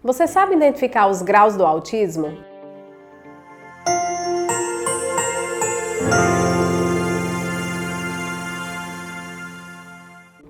Você sabe identificar os graus do autismo?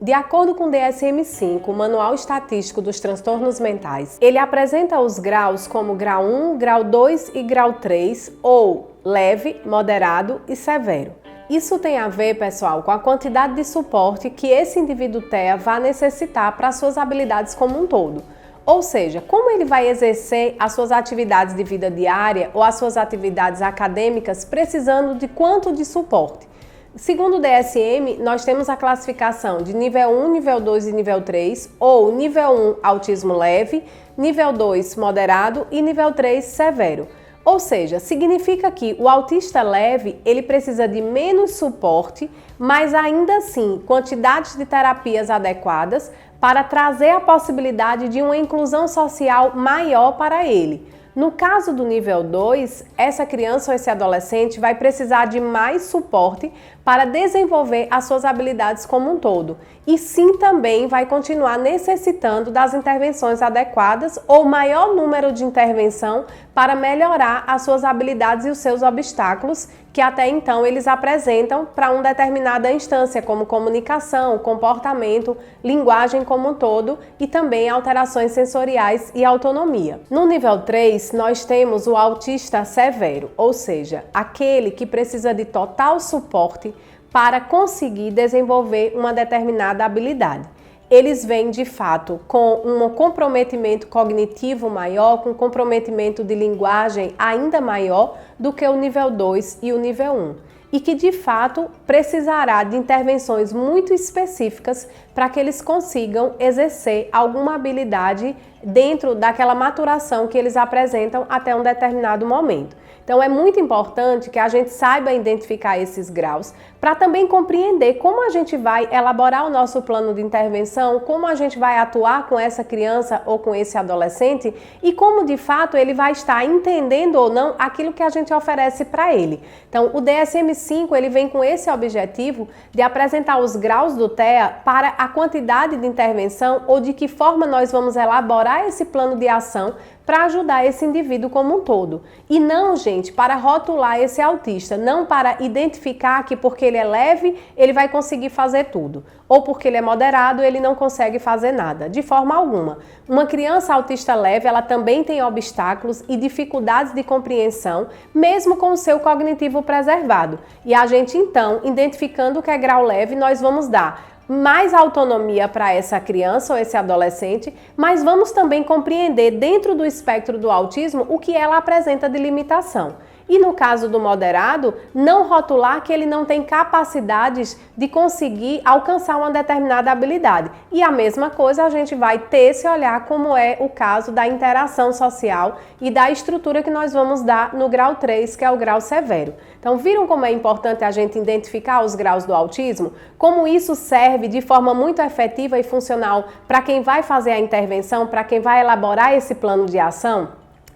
De acordo com o DSM-5, o Manual Estatístico dos Transtornos Mentais, ele apresenta os graus como grau 1, grau 2 e grau 3, ou leve, moderado e severo. Isso tem a ver, pessoal, com a quantidade de suporte que esse indivíduo TEA vai necessitar para suas habilidades como um todo. Ou seja, como ele vai exercer as suas atividades de vida diária ou as suas atividades acadêmicas precisando de quanto de suporte. Segundo o DSM, nós temos a classificação de nível 1, nível 2 e nível 3, ou nível 1, autismo leve, nível 2, moderado e nível 3, severo. Ou seja, significa que o autista leve, ele precisa de menos suporte, mas ainda assim, quantidades de terapias adequadas para trazer a possibilidade de uma inclusão social maior para ele. No caso do nível 2, essa criança ou esse adolescente vai precisar de mais suporte para desenvolver as suas habilidades como um todo. E sim, também vai continuar necessitando das intervenções adequadas ou maior número de intervenção para melhorar as suas habilidades e os seus obstáculos que até então eles apresentam para uma determinada instância, como comunicação, comportamento, linguagem como um todo e também alterações sensoriais e autonomia. No nível 3, nós temos o autista severo, ou seja, aquele que precisa de total suporte para conseguir desenvolver uma determinada habilidade. Eles vêm, de fato, com um comprometimento cognitivo maior, com um comprometimento de linguagem ainda maior do que o nível 2 e o nível 1. E que, de fato, precisará de intervenções muito específicas para que eles consigam exercer alguma habilidade dentro daquela maturação que eles apresentam até um determinado momento. Então é muito importante que a gente saiba identificar esses graus para também compreender como a gente vai elaborar o nosso plano de intervenção, como a gente vai atuar com essa criança ou com esse adolescente e como de fato ele vai estar entendendo ou não aquilo que a gente oferece para ele. Então o DSM-5 ele vem com esse objetivo de apresentar os graus do TEA para a quantidade de intervenção ou de que forma nós vamos elaborar esse plano de ação para ajudar esse indivíduo como um todo. E não, gente, para rotular esse autista, não para identificar que porque ele é leve, ele vai conseguir fazer tudo. Ou porque ele é moderado, ele não consegue fazer nada. De forma alguma. Uma criança autista leve, ela também tem obstáculos e dificuldades de compreensão, mesmo com o seu cognitivo preservado. E a gente, então, identificando o que é grau leve, nós vamos dar mais autonomia para essa criança ou esse adolescente, mas vamos também compreender dentro do espectro do autismo o que ela apresenta de limitação. E no caso do moderado, não rotular que ele não tem capacidades de conseguir alcançar uma determinada habilidade. E a mesma coisa a gente vai ter esse olhar como é o caso da interação social e da estrutura que nós vamos dar no grau 3, que é o grau severo. Então viram como é importante a gente identificar os graus do autismo? Como isso serve de forma muito efetiva e funcional para quem vai fazer a intervenção, para quem vai elaborar esse plano de ação?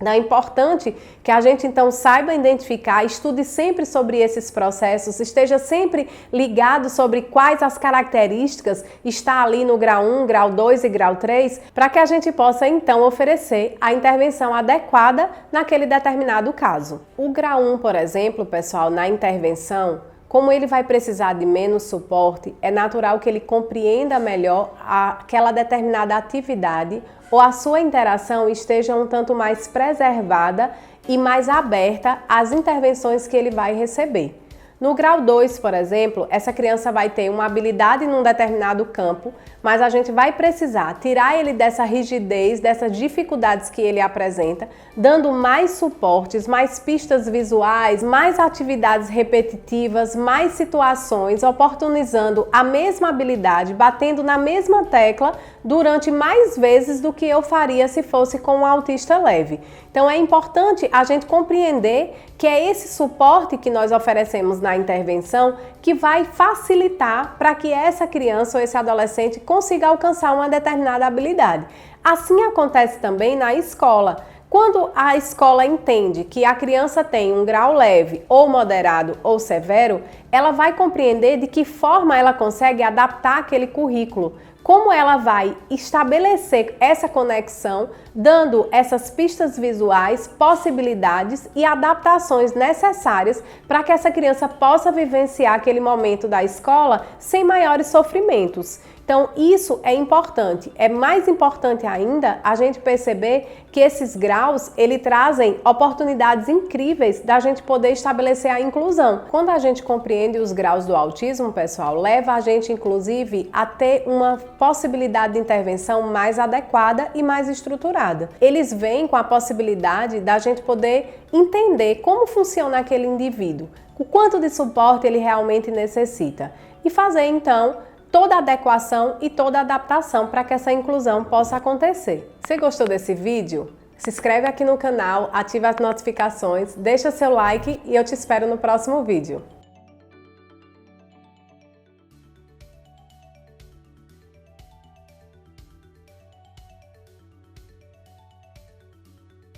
É importante que a gente então saiba identificar, estude sempre sobre esses processos, esteja sempre ligado sobre quais as características está ali no grau 1, grau 2 e grau 3, para que a gente possa então oferecer a intervenção adequada naquele determinado caso. O grau 1, por exemplo, pessoal, na intervenção, como ele vai precisar de menos suporte, é natural que ele compreenda melhor aquela determinada atividade ou a sua interação esteja um tanto mais preservada e mais aberta às intervenções que ele vai receber. No grau 2, por exemplo, essa criança vai ter uma habilidade num determinado campo, mas a gente vai precisar tirar ele dessa rigidez, dessas dificuldades que ele apresenta, dando mais suportes, mais pistas visuais, mais atividades repetitivas, mais situações, oportunizando a mesma habilidade, batendo na mesma tecla durante mais vezes do que eu faria se fosse com um autista leve. Então é importante a gente compreender que é esse suporte que nós oferecemos na intervenção que vai facilitar para que essa criança ou esse adolescente consiga alcançar uma determinada habilidade. Assim acontece também na escola. Quando a escola entende que a criança tem um grau leve, ou moderado, ou severo, ela vai compreender de que forma ela consegue adaptar aquele currículo, como ela vai estabelecer essa conexão, dando essas pistas visuais, possibilidades e adaptações necessárias para que essa criança possa vivenciar aquele momento da escola sem maiores sofrimentos. Então, isso é importante. É mais importante ainda a gente perceber que esses graus, eles trazem oportunidades incríveis da gente poder estabelecer a inclusão. Quando a gente compreende os graus do autismo, pessoal, leva a gente, inclusive, a ter uma possibilidade de intervenção mais adequada e mais estruturada. Eles vêm com a possibilidade da gente poder entender como funciona aquele indivíduo, o quanto de suporte ele realmente necessita e fazer, então, toda a adequação e toda a adaptação para que essa inclusão possa acontecer. Se gostou desse vídeo, se inscreve aqui no canal, ativa as notificações, deixa seu like e eu te espero no próximo vídeo.